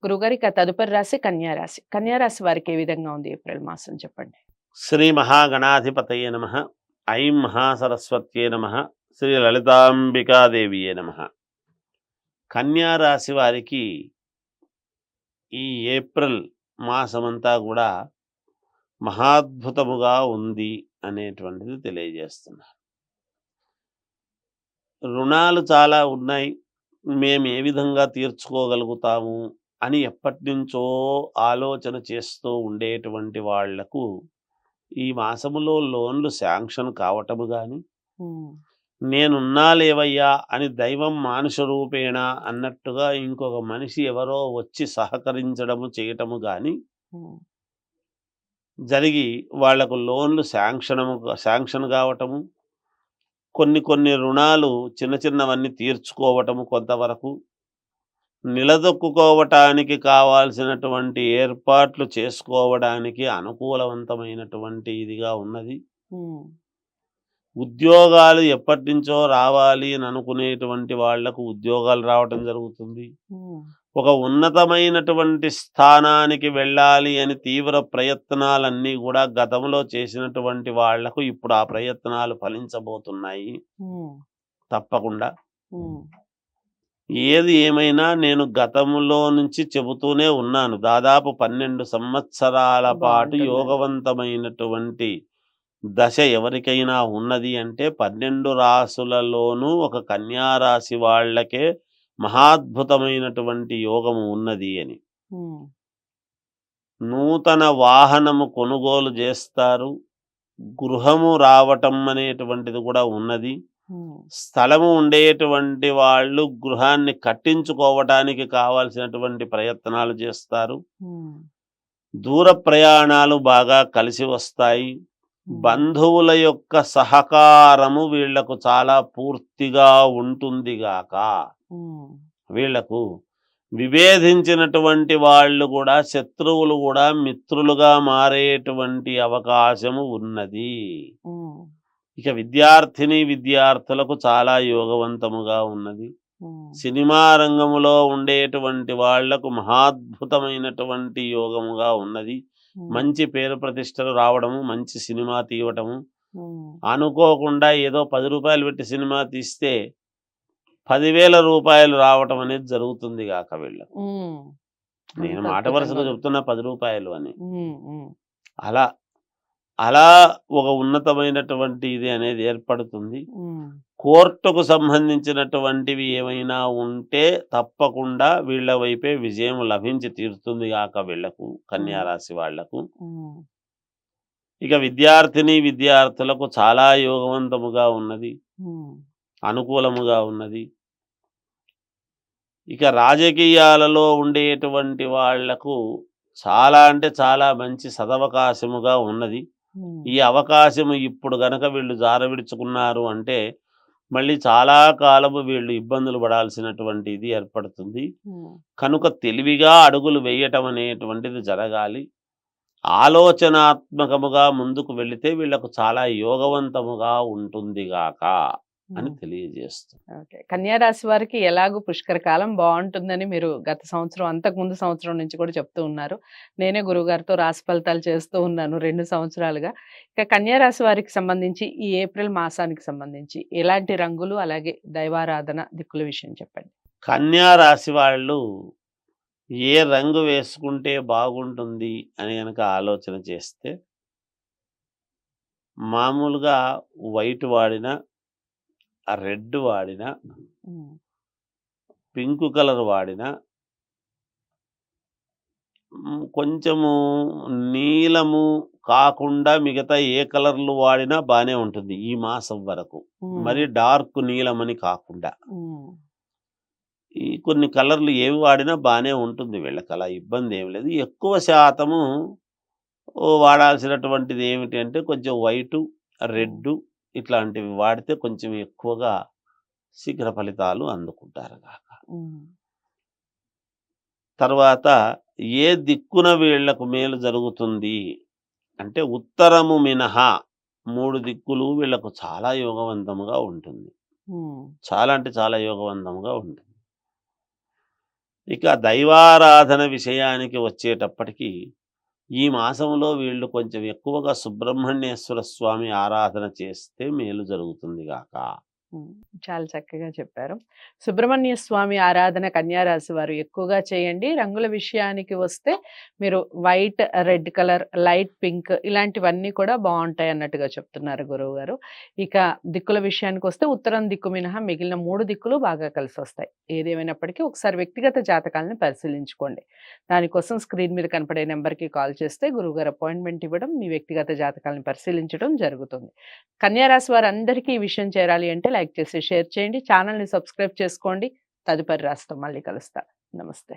గురుగారు ఇక తదుపరి రాశి కన్యా రాశి. కన్యా రాశి వారికి ఏ విధంగా ఉంది ఏప్రిల్ మాసం చెప్పండి? శ్రీ మహాగణాధిపతయే నమ. ఐం మహాసరస్వత్యే నమ. శ్రీ లలితాంబికాదేవియే నమ. కన్యా రాశి వారికి ఈ ఏప్రిల్ మాసమంతా కూడా మహాద్భుతముగా ఉంది అనేటువంటిది తెలియజేస్తున్నారు. రుణాలు చాలా ఉన్నాయి, మేము ఏ విధంగా తీర్చుకోగలుగుతాము అని ఎప్పటి నుంచో ఆలోచన చేస్తూ ఉండేటువంటి వాళ్లకు ఈ మాసములో లోన్లు శాంక్షన్ కావటము కానీ, హ్మ్. నేనున్నా లేవయ్యా అని దైవం మానుష రూపేణ అన్నట్టుగా ఇంకొక మనిషి ఎవరో వచ్చి సహకరించడము చేయటము కానీ హ్మ్. జరిగి వాళ్లకు లోన్లు శాంక్షన్ కావటము, కొన్ని రుణాలు చిన్న చిన్నవన్నీ తీర్చుకోవటము, కొంతవరకు నిలదొక్కుకోవటానికి కావాల్సినటువంటి ఏర్పాట్లు చేసుకోవడానికి అనుకూలవంతమైనటువంటి ఇదిగా ఉన్నది. హ్మ్. ఉద్యోగాలు ఎప్పటి నుంచో రావాలి అని అనుకునేటువంటి వాళ్లకు ఉద్యోగాలు రావటం జరుగుతుంది. హ్మ్. ఒక ఉన్నతమైనటువంటి స్థానానికి వెళ్ళాలి అని తీవ్ర ప్రయత్నాలన్నీ కూడా గతంలో చేసినటువంటి వాళ్లకు ఇప్పుడు ఆ ప్రయత్నాలు ఫలించబోతున్నాయి హ్మ్. తప్పకుండా. హ్మ్. ఏది ఏమైనా నేను గతంలో నుంచి చెబుతూనే ఉన్నాను. దాదాపు 12 సంవత్సరాల పాటు బావుంటుందండి. యోగవంతమైనటువంటి దశ ఎవరికైనా ఉన్నది అంటే 12 రాసులలోనూ ఒక కన్యా రాశి వాళ్ళకే మహాద్భుతమైనటువంటి యోగము ఉన్నది అని. హ్మ్. నూతన వాహనము కొనుగోలు చేస్తారు. గృహము రావటం అనేటువంటిది కూడా ఉన్నది. హ్మ్. స్థలము ఉండేటువంటి వాళ్ళు గృహాన్ని కట్టించుకోవటానికి కావాల్సినటువంటి ప్రయత్నాలు చేస్తారు. హ్మ్. దూర ప్రయాణాలు బాగా కలిసి వస్తాయి. హ్మ్. బంధువుల యొక్క సహకారము వీళ్లకు చాలా పూర్తిగా ఉంటుంది గాక హ్మ్. వీళ్లకు విభేదించినటువంటి వాళ్ళు కూడా, శత్రువులు కూడా మిత్రులుగా మారేటువంటి అవకాశము ఉన్నది. హ్మ్. ఇక విద్యార్థులకు చాలా యోగవంతముగా ఉన్నది. హ్మ్. సినిమా రంగములో ఉండేటువంటి వాళ్లకు మహాద్భుతమైనటువంటి యోగముగా ఉన్నది. హ్మ్. మంచి పేరు ప్రతిష్టలు రావడము, మంచి సినిమా తీయటము, హ్మ్. అనుకోకుండా ఏదో 10 రూపాయలు పెట్టి సినిమా తీస్తే 10,000 రూపాయలు రావటం అనేది జరుగుతుంది గాక వీళ్ళకు. హ్మ్. నేను అంత మాట వరుసగా అద్భుతంగా ఉంది. చెప్తున్నా 10 రూపాయలు అని. హ్మ్. హ్మ్. అలా అలా ఒక ఉన్నతమైనటువంటి ఇది అనేది ఏర్పడుతుంది. హ్మ్. కోర్టుకు సంబంధించినటువంటివి ఏమైనా ఉంటే తప్పకుండా వీళ్ళ వైపే విజయం లభించి తీరుతుంది గాక వీళ్లకు, కన్యా హ్మ్. రాశి వాళ్లకు. హ్మ్. ఇక విద్యార్థులకు చాలా యోగవంతముగా ఉన్నది, హ్మ్. అనుకూలముగా ఉన్నది. ఇక రాజకీయాలలో ఉండేటువంటి వాళ్లకు చాలా అంటే చాలా మంచి సదవకాశముగా ఉన్నది. హ్మ్. ఈ అవకాశము ఇప్పుడు గనక వీళ్ళు జారవిడుచుకున్నారు అంటే మళ్ళీ చాలా కాలము వీళ్ళు ఇబ్బందులు పడాల్సినటువంటి ఇది ఏర్పడుతుంది. హ్మ్. కనుక తెలివిగా అడుగులు వేయటం అనేటువంటిది జరగాలి. ఆలోచనాత్మకముగా ముందుకు వెళితే వీళ్లకు చాలా యోగవంతముగా ఉంటుంది గాక అని హ్మ్. తెలియజేస్తుంది. ఓకే. కన్యా రాశి వారికి ఎలాగూ పుష్కర కాలం బావుంటుందని మీరు గత సంవత్సరం, అంతకుముందు సంవత్సరం నుంచి కూడా చెప్తూ ఉన్నారు. నేనే గురువుగారితో రాశి ఫలితాలు చేస్తూ ఉన్నాను 2 సంవత్సరాలుగా. ఇక కన్యా రాశి వారికి సంబంధించి ఈ ఏప్రిల్ మాసానికి సంబంధించి ఎలాంటి రంగులు, అలాగే దైవారాధన దిక్కుల విషయం చెప్పండి? కన్యా రాశి వాళ్ళు ఏ రంగు వేసుకుంటే బాగుంటుంది అని గనక ఆలోచన చేస్తే మామూలుగా వైట్ వాడినా, రెడ్ వాడినా, హ్మ్. పింక్ కలర్ వాడినా, కొంచెము నీలము కాకుండా మిగతా ఏ కలర్లు వాడినా బానే ఉంటుంది ఈ మాసం వరకు. హ్మ్. మరి డార్క్ నీలమని కాకుండా. హ్మ్. ఈ కొన్ని కలర్లు ఏవి వాడినా బానే ఉంటుంది వీళ్ళకి, అలా ఇబ్బంది ఏమి లేదు. ఎక్కువ శాతము వాడాల్సినటువంటిది ఏమిటి అంటే కొంచెం వైటు, హ్మ్. రెడ్డు ఇట్లాంటివి వాడితే కొంచెం ఎక్కువగా శీఘ్ర ఫలితాలు అందుకుంటారు గాక. హ్మ్. తర్వాత ఏ దిక్కున వీళ్లకు మేలు జరుగుతుంది అంటే ఉత్తరము మినహా 3 దిక్కులు వీళ్లకు చాలా యోగవంతముగా ఉంటుంది. హ్మ్. చాలా అంటే చాలా యోగవంతముగా ఉంటుంది. ఇక దైవారాధన విషయానికి వచ్చేటప్పటికి ఈ మాసంలో వీళ్ళు కొంచెం ఎక్కువగా సుబ్రహ్మణ్యేశ్వర స్వామి ఆరాధన చేస్తే మేలు జరుగుతుంది గాక. హ్మ్. చాలా చక్కగా చెప్పారు. సుబ్రహ్మణ్య స్వామి ఆరాధన కన్యా రాశి వారు ఎక్కువగా చేయండి. రంగుల విషయానికి వస్తే మీరు white, red colour, light pink ఇలాంటివన్నీ కూడా బావుంటాయి అన్నట్టుగా చెప్తున్నారు గురువుగారు. ఇక దిక్కుల విషయానికొస్తే ఉత్తరం దిక్కు మినహా మిగిలిన 3 దిక్కులు బాగా కలిసొస్తాయి. ఏదేమైనప్పటికీ ఒకసారి వ్యక్తిగత జాతకాలను పరిశీలించుకోండి. దానికోసం స్క్రీన్ మీద కనపడే నెంబర్‌కి కాల్ చేస్తే గురువుగారు అపాయింట్‌మెంట్ ఇవ్వడం, మీ వ్యక్తిగత జాతకాలను పరిశీలించడం జరుగుతుంది. కన్యా రాశి వారందరికీ ఈ విషయం చేరాలి అంటే లైక్ చేసి షేర్ చేయండి. ఛానల్‌ని సబ్స్క్రైబ్ చేసుకోండి. తదుపరి రాశితో మళ్ళీ కలుస్తా. నమస్తే.